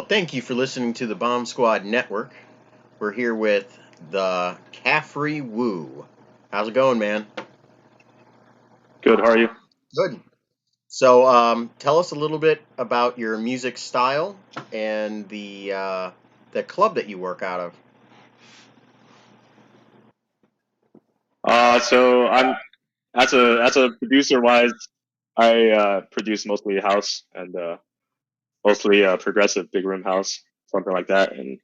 Well, thank you for listening to the Bomb Squad Network. We're here with the Caffery Wu. How's it going, man? Good. How are you? Good. So, tell us a little bit about your music style and the club that you work out of. So I'm as a producer wise, I produce mostly house and mostly progressive big room house, something like that. And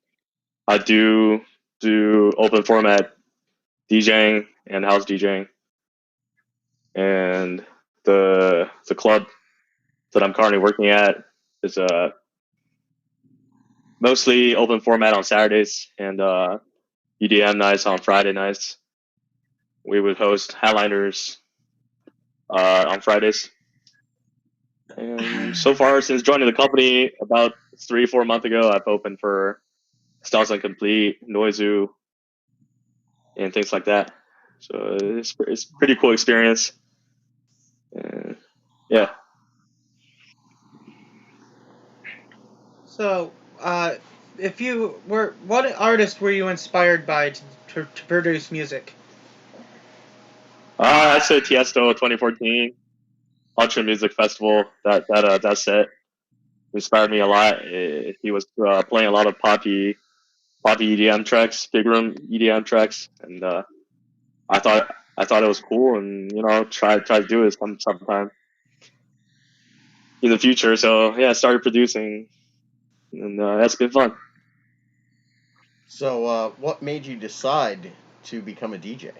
I do open format DJing and house DJing. And the club that I'm currently working at is mostly open format on Saturdays and EDM nights on Friday nights. We would host headliners on Fridays. And so far, since joining the company about 3-4 months ago, I've opened for Styles Complete, Noizu, and things like that. So it's pretty cool experience. And yeah. So, if you were, what artist were you inspired by to produce music? I'd say Tiesto 2014 Ultra Music Festival. That set inspired me a lot. He was playing a lot of poppy EDM tracks, big room EDM tracks, and I thought it was cool, and try to do it sometime in the future. So yeah, I started producing, and that's been fun. So, what made you decide to become a DJ?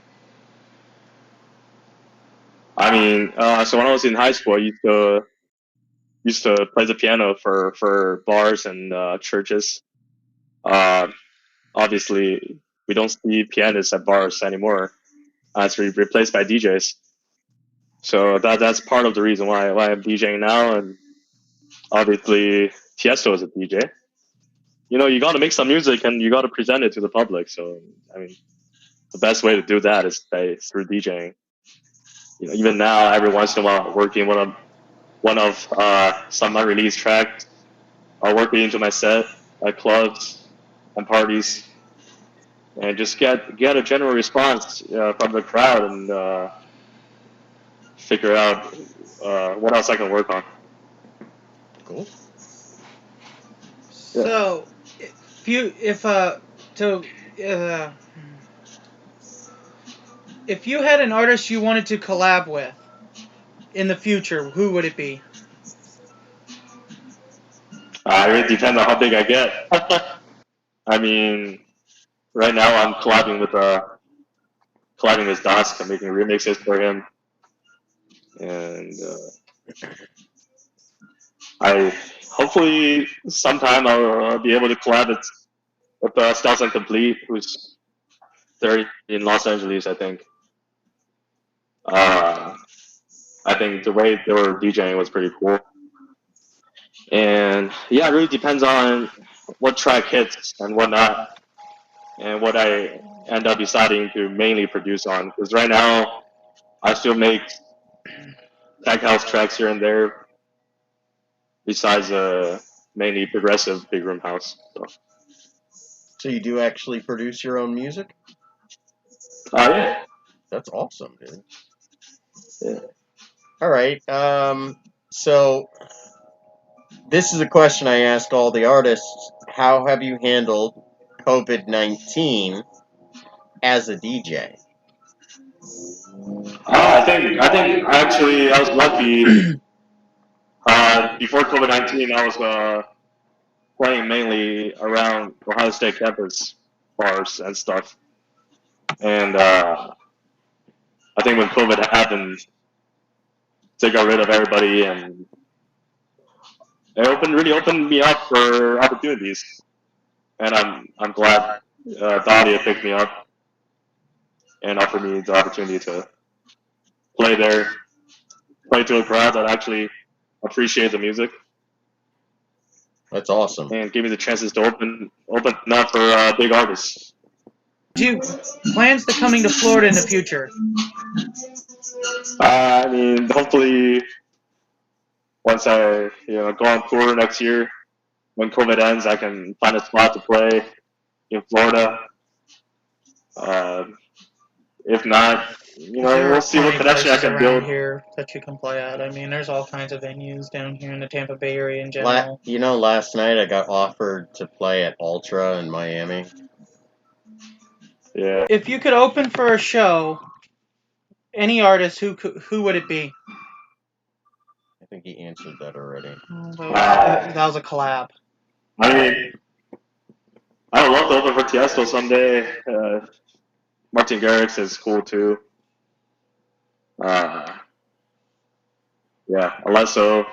I mean, so when I was in high school, I used to play the piano for bars and churches. Uh, Obviously, we don't see pianists at bars anymore. It's replaced by DJs. So that's part of the reason why I'm DJing now, and obviously Tiesto is a DJ. You got to make some music and you got to present it to the public. So I mean, the best way to do that is through DJing. Even now, every once in a while, working one of some unreleased tracks, I'll work it into my set at clubs and parties, and just get a general response from the crowd, and figure out what else I can work on. Cool. Yeah. So, if you had an artist you wanted to collab with in the future, who would it be? It really depends on how big I get. I mean, right now I'm collabing with Dusk. I'm making remixes for him, and I hopefully sometime I'll be able to collab with Styles Complete, who's there in Los Angeles, I think. I think the way they were DJing was pretty cool. And yeah, it really depends on what track hits and what not, and what I end up deciding to mainly produce on. Because right now, I still make tech house tracks here and there, besides mainly progressive big room house. So you do actually produce your own music? Yeah. That's awesome, dude. Yeah. All right. So this is a question I ask all the artists. How have you handled COVID-19 as a DJ? I think actually I was lucky. Before COVID-19, I was playing mainly around Ohio State campus bars and stuff. And I think when COVID happened, they got rid of everybody, and it really opened me up for opportunities. And I'm glad Dahlia picked me up and offered me the opportunity to play there, play to a crowd that actually appreciate the music. That's awesome. And give me the chances to open up for big artists. Do you plans to coming to Florida in the future? I mean, hopefully, once I go on tour next year, when COVID ends, I can find a spot to play in Florida. If not, There are we'll see what plenty connection I places can around build. here that you can play at. I mean, there's all kinds of venues down here in the Tampa Bay area in general. Last night I got offered to play at Ultra in Miami. Yeah. If you could open for a show, any artist, who would it be? I think he answered that already. That was a collab. I mean, I would love to open for Tiesto someday. Martin Garrix is cool too. Yeah, Alesso.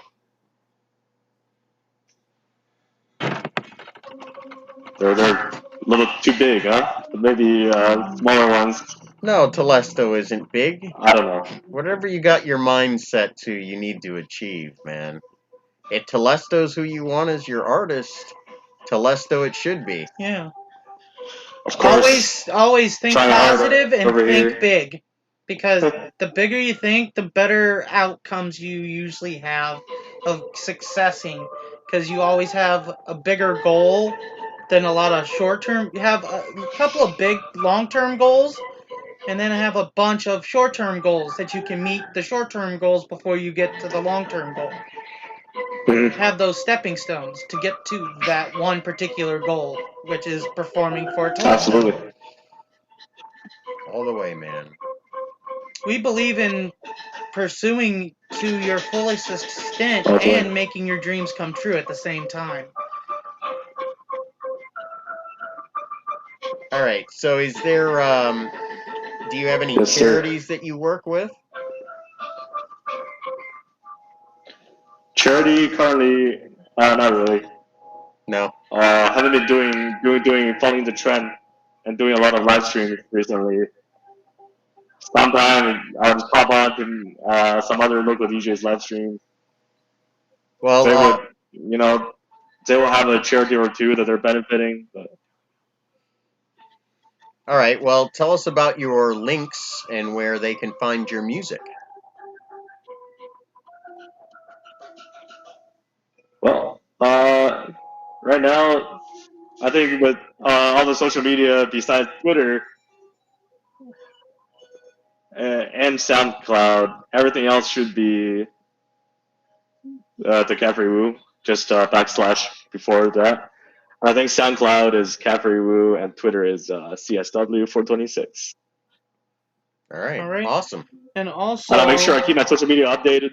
They're a little too big, huh? Maybe smaller ones. No, Telesto isn't big. I don't know. Whatever you got your mind set to, you need to achieve, man. If Telesto's who you want as your artist, Telesto it should be. Yeah. Of course. Always think Trying hard positive and over think here. big. Because the bigger you think, the better outcomes you usually have of successing. Because you always have a bigger goal than a lot of short-term. You have a couple of big long-term goals, and then have a bunch of short-term goals that you can meet the short-term goals before you get to the long-term goal. Mhm. Have those stepping stones to get to that one particular goal, which is performing for Telesto. Absolutely. All the way, man. We believe in pursuing to your fullest extent Okay. and making your dreams come true at the same time. All right. So, is there? Do you have any Yes, sir. charities that you work with? Charity currently, not really. No. Haven't been doing following the trend and doing a lot of live streams recently. Sometimes I'll just pop on to some other local DJs live stream. Well, They would, they will have a charity or two that they're benefiting. But all right. Well, tell us about your links and where they can find your music. well, right now, I think with all the social media besides Twitter and SoundCloud, everything else should be the Caffery Wu, just backslash before that. I think SoundCloud is Caffery Wu and Twitter is CSW426. All right. All right. Awesome. And also, And I'll make sure I keep my social media updated.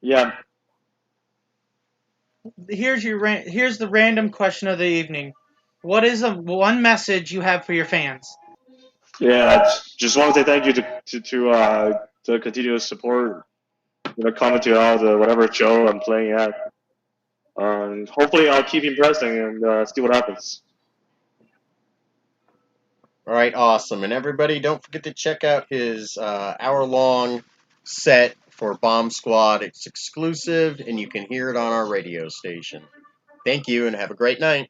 Yeah. here's the random question of the evening. What is one message you have for your fans? Yeah, just want to say thank you to continue to support, comment to all the whatever show I'm playing at. Hopefully I'll keep impressing and see what happens. All right. Awesome. And everybody, don't forget to check out his hour-long set for Bomb Squad. It's exclusive, and you can hear it on our radio station. Thank you, and have a great night.